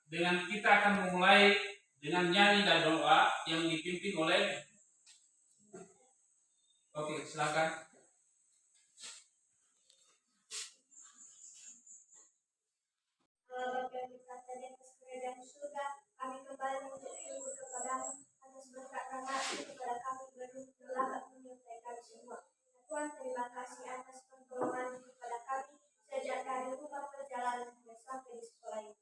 dengan kita akan memulai dengan nyanyi dan doa yang dipimpin oleh. Oke, silakan. Bapa yang berkata di atas kerajaan surga, kami kembali mengucap syukur kepadamu atas berkat rahmat-Mu kepada kami berlaku menyertai kami semua. Tuhan, terima kasih atas pertolongan kepada kami sejak dari rumah perjalanan sampai di sekolah ini.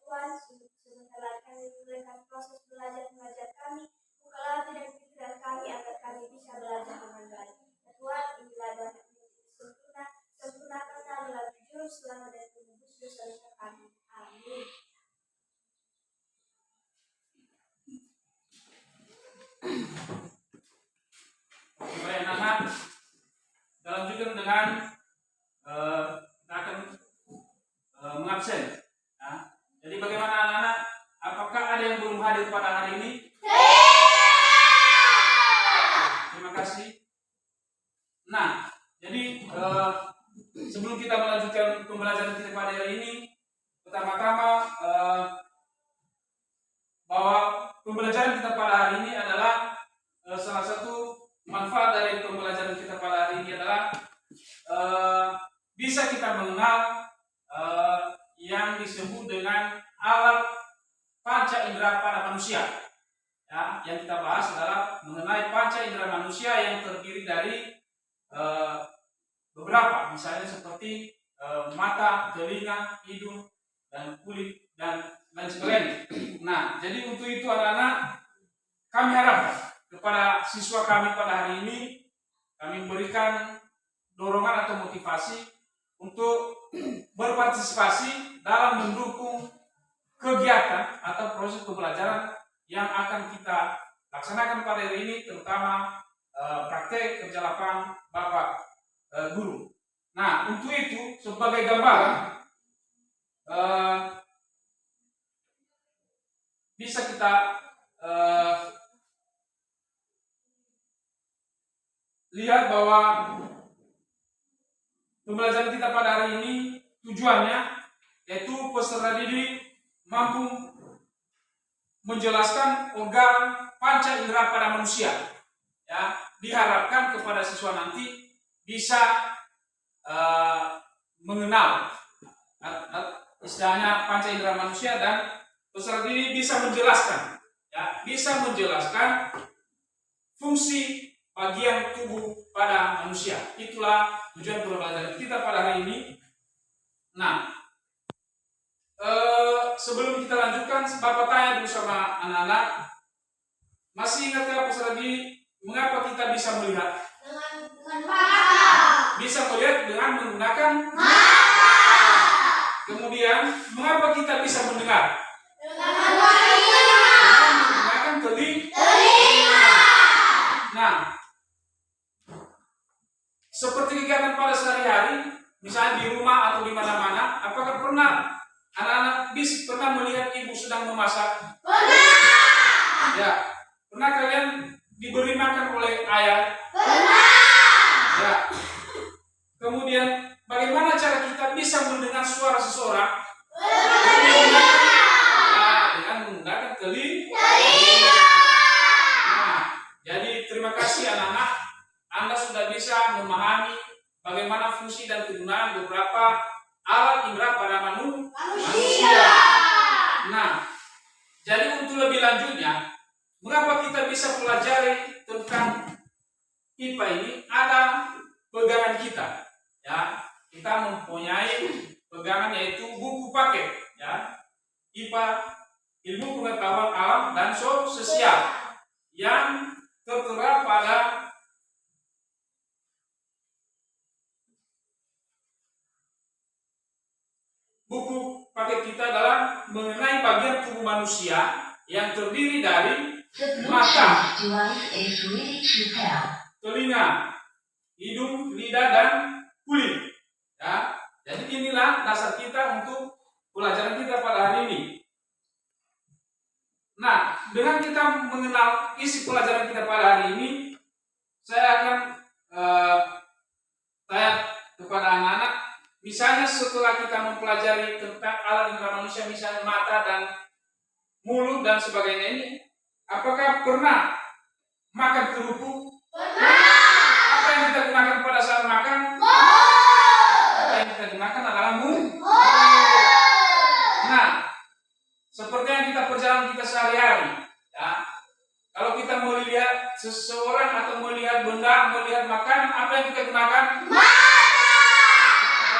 Tuhan, sebentar lagi kami memulaikan proses belajar mengajar kami, bukalah hati dan pikiran kami agar kami bisa belajar dengan baik. Tuhan, inilah doa yang sempurna, sempurnakan kami dalam juru selamat dan penebus dosa-dosa kami. Amin. Baik anak-anak, dalam juga dengan kita akan mengabsen. Ya. Jadi bagaimana anak-anak? Apakah ada yang belum hadir pada hari ini? Terima kasih. Nah, jadi sebelum kita melanjutkan pembelajaran kita pada hari ini, pertama-tama bahwa pembelajaran kita pada hari ini adalah salah satu manfaat dari pembelajaran kita pada hari ini adalah bisa kita mengenal yang disebut dengan alat panca indera pada manusia. Ya, yang kita bahas adalah mengenai panca indera manusia yang terdiri dari beberapa, misalnya seperti mata, telinga, hidung, dan kulit, dan lain sebagainya. Nah, jadi untuk itu anak-anak, kami harapkan kepada siswa kami pada hari ini, kami memberikan dorongan atau motivasi untuk berpartisipasi dalam mendukung kegiatan atau proses pembelajaran yang akan kita laksanakan pada hari ini, terutama praktek kerja lapangan Bapak Guru. Nah, untuk itu sebagai gambaran bisa kita lihat bahwa pembelajaran kita pada hari ini tujuannya yaitu peserta didik mampu menjelaskan organ panca indera pada manusia. Ya, diharapkan kepada siswa nanti bisa mengenal istilahnya panca indera manusia, dan peserta didik bisa menjelaskan, ya, bisa menjelaskan fungsi bagian tubuh pada manusia. Itulah tujuan pembelajaran kita pada hari ini. Nah, sebelum kita lanjutkan, Bapak tanya dulu sama anak-anak, masih ingatkah peserta didik mengapa kita bisa melihat? Dengan mata. Bisa melihat dengan menggunakan mata. Kemudian, mengapa kita bisa mendengar? Dengan telinga. Dengan menggunakan telinga. Nah, seperti kegiatan pada sehari-hari, misalnya di rumah atau di mana-mana, apakah pernah anak-anak pernah melihat ibu sedang memasak? Pernah. Ya. Pernah kalian diberi makan oleh ayah? Pernah. Ya. Kemudian, bagaimana cara kita bisa mendengar suara seseorang? Dengan menggunakan telinga. Nah, jadi terima kasih anak-anak, Anda sudah bisa memahami bagaimana fungsi dan kegunaan beberapa alat indera pada manusia. Nah, jadi untuk lebih lanjutnya, mengapa kita bisa pelajari tentang IPA ini? Ada pegangan kita, ya. Kita mempunyai pegangan yaitu buku paket, ya. IPA, ilmu pengetahuan alam dan sosial, yang tertera pada buku paket kita adalah mengenai bagian tubuh manusia yang terdiri dari mata, telinga, hidung, lidah, dan kulit. Ya, jadi inilah dasar kita untuk pelajaran kita pada hari ini. Nah, dengan kita mengenal isi pelajaran kita pada hari ini, saya akan tanya kepada anak-anak, misalnya setelah kita mempelajari tentang alat indera manusia, misalnya mata dan mulut dan sebagainya ini, apakah pernah makan kerupuk? Apa yang kita gunakan pada saat makan? Apa yang kita gunakan adalah mulut. Nah, seperti yang kita perjalanan kita sehari-hari, ya. Kalau kita melihat seseorang atau melihat benda, melihat makanan, apa yang kita gunakan?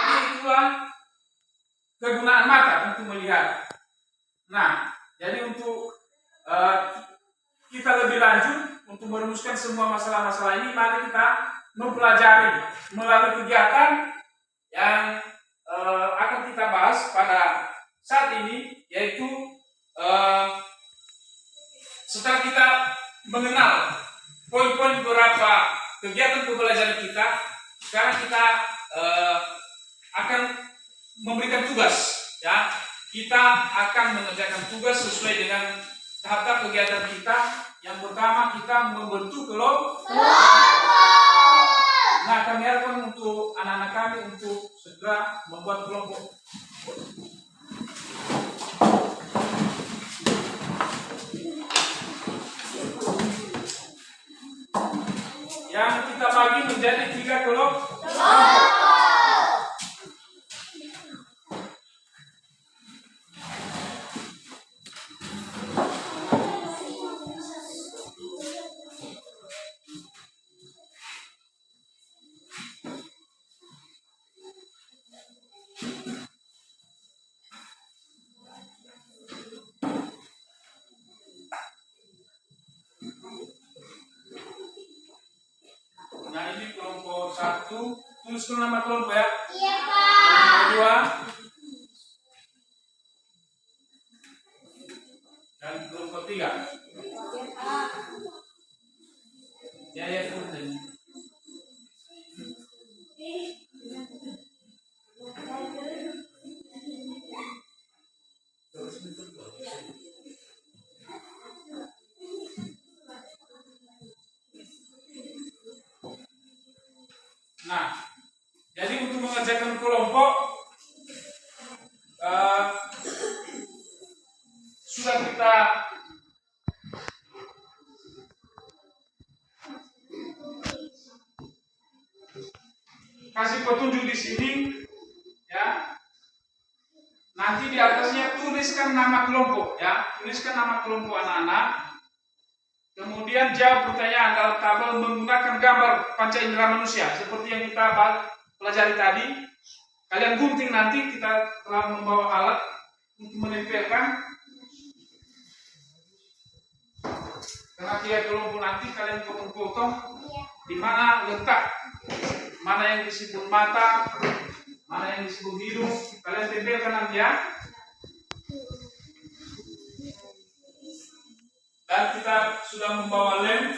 Jadi itulah kegunaan mata untuk melihat. Nah, jadi untuk kita lebih lanjut untuk merumuskan semua masalah-masalah ini, mari kita mempelajari melalui kegiatan yang akan kita bahas pada saat ini, yaitu setelah kita mengenal poin-poin beberapa kegiatan pembelajaran kita, sekarang kita akan memberikan tugas, ya. Kita akan mengerjakan tugas sesuai dengan tahap kegiatan kita. Yang pertama, kita membentuk kelompok. Nah, kami harapkan untuk anak-anak kami untuk segera membuat kelompok. Yang kita bagi menjadi 3 kelompok. Nah, ini kelompok 1. Tuliskan nama kelompok, ya. Iya, Pak. Kelompok 2. Dan kelompok 3. Ya, ya, betul. Nah, jadi untuk mengerjakan kelompok sudah kita kasih petunjuk di sini, ya. Nanti di atasnya tuliskan nama kelompok, ya. Tuliskan nama kelompok anak-anak. Kemudian jawab pertanyaan dalam tabel menggunakan gambar panca indera manusia seperti yang kita pelajari tadi. Kalian gunting nanti, kita telah membawa alat untuk menempelkan. Karena 3 kelompok nanti kalian potong-potong di mana letak, mana yang disebut mata, mana yang disebut hidung, kalian tempelkan nanti, ya. Dan kita sudah membawa lem.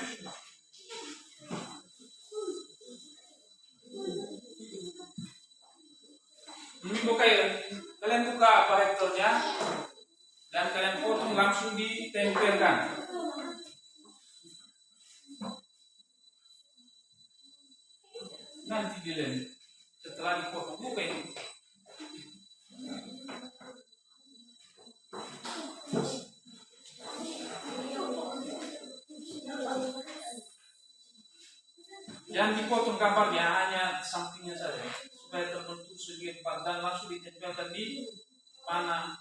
Ini kalian buka proyektornya dan kalian potong langsung ditempelkan. Nanti di lem. Setelah dipotong, buka ini. Yang dipotong gambarnya hanya sampingnya saja supaya terbentuk segi 4 dan langsung ditempelkan di mana.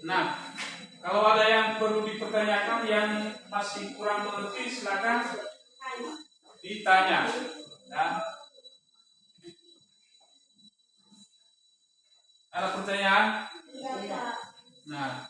Nah, kalau ada yang perlu dipertanyakan, yang masih kurang mengerti, silakan ditanya. Ya. Ada pertanyaan? Iya, Pak. Nah,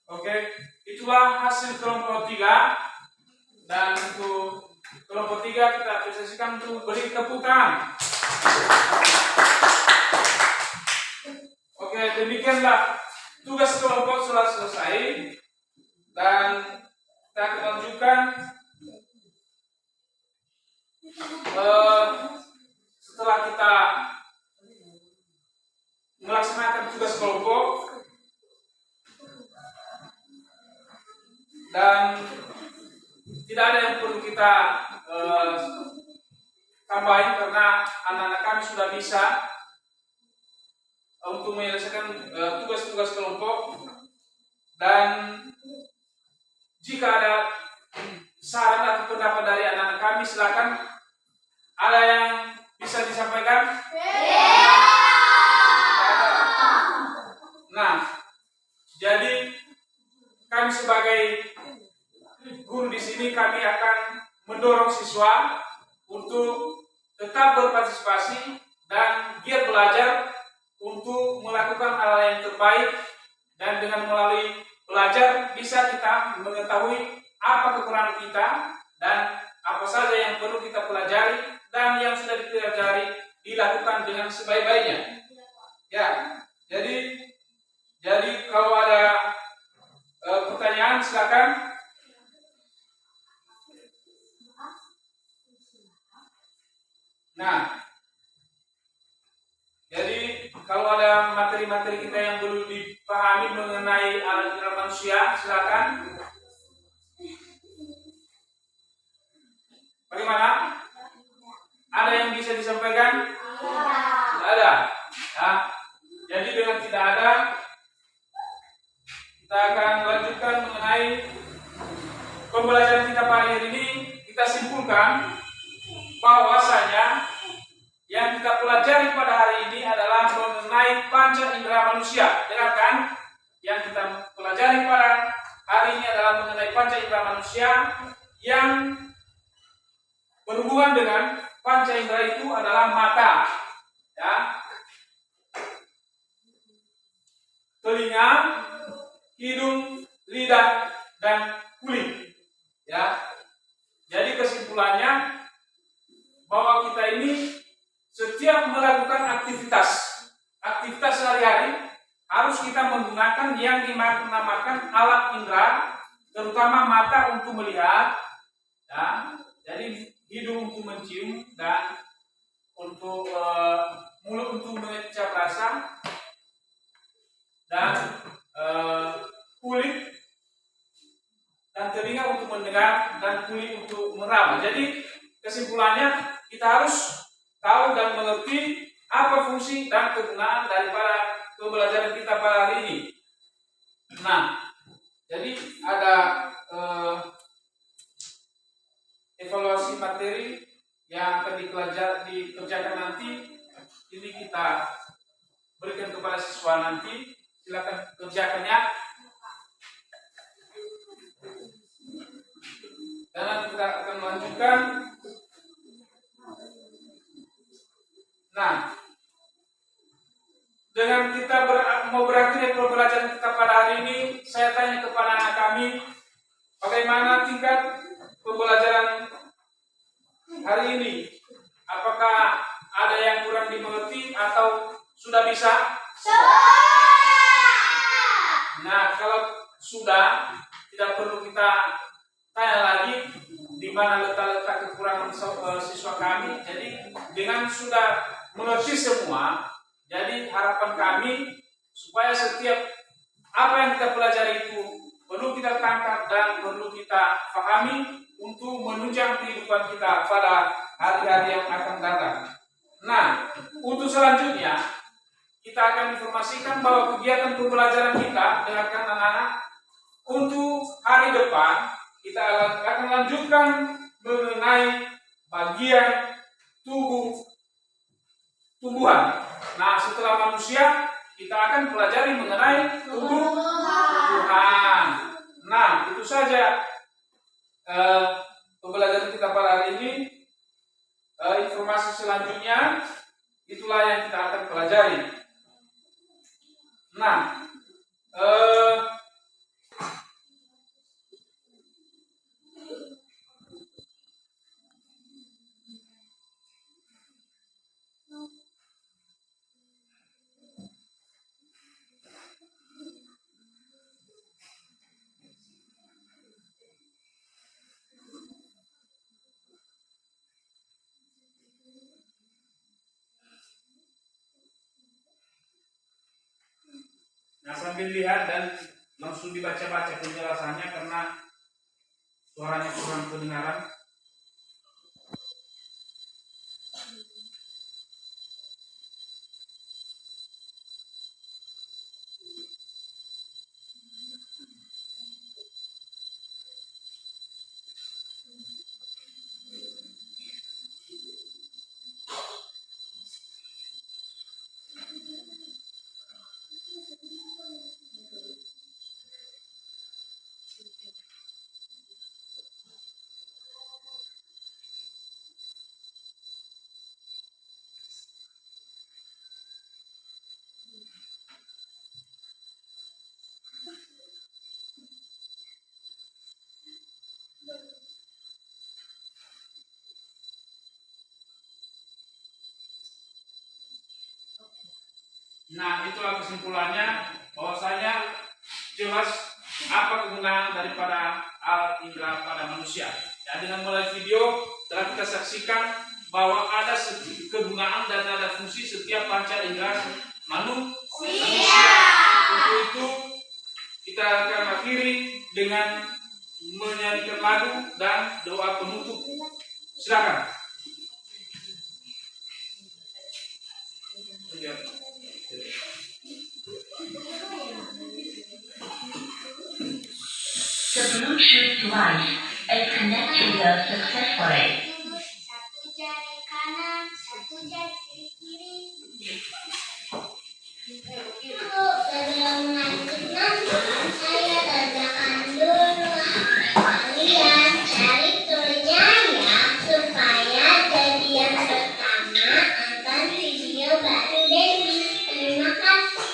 oke, itulah hasil kelompok 3. Dan untuk kelompok 3 kita apresiasikan untuk beri tepuk tangan. Oke, demikianlah tugas kelompok sudah selesai. Dan kita akan lanjutkan setelah kita melaksanakan tugas kelompok dan tidak ada yang perlu kita tambahin karena anak-anak kami sudah bisa untuk menyelesaikan tugas-tugas kelompok. Dan jika ada saran atau pendapat dari anak-anak kami, silakan. Ada yang bisa disampaikan? Nah, jadi kami sebagai guru di sini kami akan mendorong siswa untuk tetap berpartisipasi dan giat belajar untuk melakukan hal yang terbaik, dan dengan melalui belajar bisa kita mengetahui apa kekurangan kita dan apa saja yang perlu kita pelajari, dan yang sudah dipelajari dilakukan dengan sebaik-baiknya. Ya, jadi kalau ada pertanyaan silakan. Nah, jadi kalau ada materi-materi kita yang belum dipahami mengenai alat indera manusia, silakan. Bagaimana? Ada yang bisa disampaikan? Tidak ada. Ya. Jadi dengan tidak ada, kita akan lanjutkan mengenai pembelajaran kita pada hari ini. Kita simpulkan bahwasanya yang kita pelajari pada hari ini adalah mengenai panca indera manusia. Dengarkan, yang kita pelajari pada hari ini adalah mengenai panca indera manusia. Yang berhubungan dengan panca indera itu adalah mata, ya, telinga, hidung, lidah, dan kulit. Ya, jadi kesimpulannya bahwa kita ini setiap melakukan aktivitas sehari-hari harus kita menggunakan yang dinamakan alat indera, terutama mata untuk melihat, ya, jadi hidung untuk mencium, dan untuk mulut untuk mengecap rasa, dan kulit dan telinga untuk mendengar, dan kulit untuk meraba. Jadi kesimpulannya kita harus tahu dan mengerti apa fungsi dan kegunaan daripada pembelajaran kita pada hari ini. Nah, jadi ada evaluasi materi yang akan dikerjakan nanti. Ini kita berikan kepada siswa nanti. Silakan kerjakannya. Dan nanti kita akan melanjutkan. Nah, dengan kita mau berakhir pembelajaran kita pada hari ini, saya tanya kepada anak kami, bagaimana tingkat pembelajaran hari ini? Apakah ada yang kurang dimengerti atau sudah bisa? Nah, kalau sudah, tidak perlu kita tanya lagi di mana mana letak-letak kekurangan siswa kami. Jadi dengan sudah mengerti semua, jadi harapan kami supaya setiap apa yang kita pelajari itu perlu kita tangkap dan perlu kita pahami untuk menunjang kehidupan kita pada hari-hari yang akan datang. Nah, untuk selanjutnya kita akan informasikan bahwa kegiatan pembelajaran kita dengarkan anak-anak untuk hari depan kita akan lanjutkan mengenai bagian tumbuhan. Nah, setelah manusia kita akan pelajari mengenai tumbuhan. Nah, itu saja pembelajaran kita pada hari ini. Informasi selanjutnya itulah yang kita akan pelajari. Nah, sambil lihat dan langsung dibaca-baca penjelasannya karena suaranya kurang kedengaran. Nah, itulah kesimpulannya bahwasanya jelas apa kegunaan daripada alat indera pada manusia. Ya, dengan mulai video telah kita saksikan bahwa ada kegunaan dan ada fungsi setiap panca indera manusia. Untuk itu kita akan akhiri dengan menyanyikan lagu dan doa penutup. Silakan. The Bluetooth device is connected successfully. Satu jari kanan, satu jari kiri. Sebelum lanjut nonton, saya kerjakan dulu. Kalian cari toolnya ya, supaya jadi yang pertama nonton video baru Dewi. Terima kasih.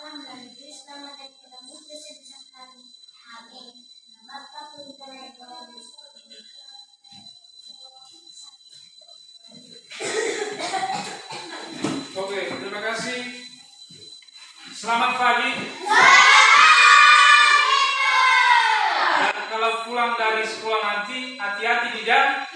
Allah melalui selamat dan ketemu dosa-dosa kami. Amin. Bapa pun yang Oke, terima kasih. Selamat pagi. Dan kalau pulang dari sekolah nanti, hati-hati di jalan.